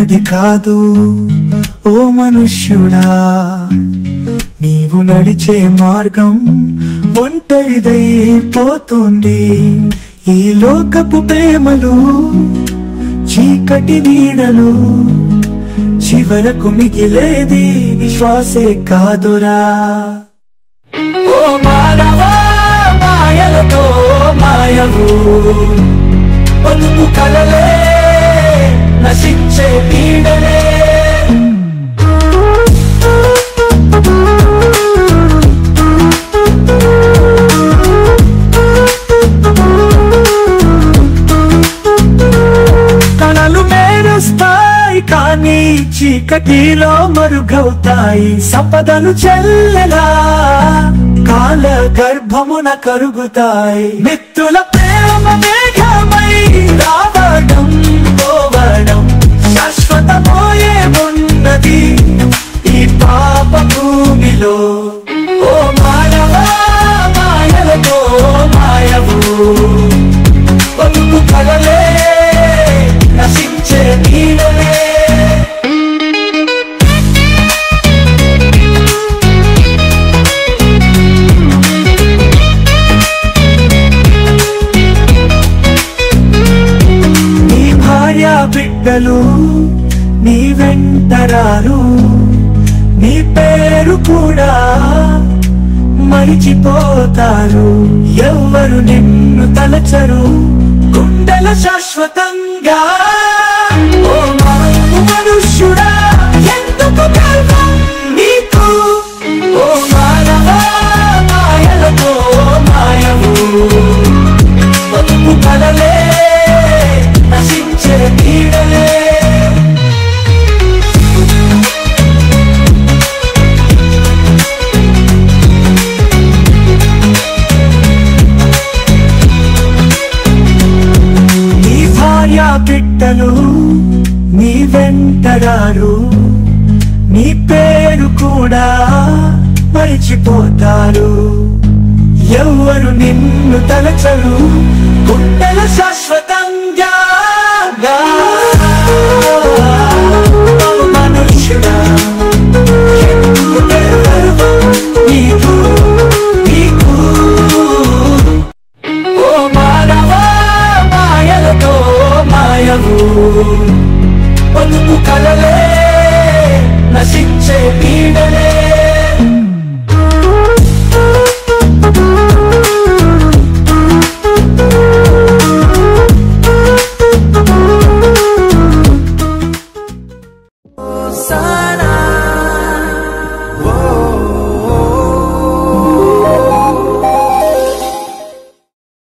ఉన్నది కాదు ఓ మనుష్యుడా, నీవు నడిచే మార్గం ఒంటరిదైపోతుంది. ఈ లోకపు ప్రేమలు చీకటి నీడలు, చివరకు మిగిలేది విశ్వాసే కాదురా. ఓ మానవా, మాయలతో మాయవు బతుకు కలలే నశించే పీడలే. కళలు మేరుస్తాయి కానీ చీకటిలో మరుగవుతాయి. సంపదలు చెల్లెలా కాల గర్భమున కరుగుతాయి. మిత్రుల ప్రేమ మేఘమై రావడం పోవడం, శాశ్వతమోయే ఉన్నది ఈ పాప భూమిలో. ఓ మానవా, మాయలతో మాయవు బతుకు కలలే నశించే నీడలే. బిడ్డలు నీ వెంటరారు, నీ పేరు కూడా మరిచిపోతారు. ఎవ్వరు నిన్ను తలచరు గుండెల శాశ్వతంగా. ఓ మనుష్యుడా, ఎందుకు గర్వం నీకు? ఓ మానవా, మాయలతో మాయవు బతుకు కలలే నశించే నీడలే. నీ భార్య బిడ్డలు నీ వెంటరారు, నీ పేరు కూడా మరిచిపోతారు. ఎవ్వరు నిన్ను తలచరు గుండెల శాశ్వతంగా. మనుష్యుడా, నీకు నీకు. ఓ మానవా, మాయలతో మాయవు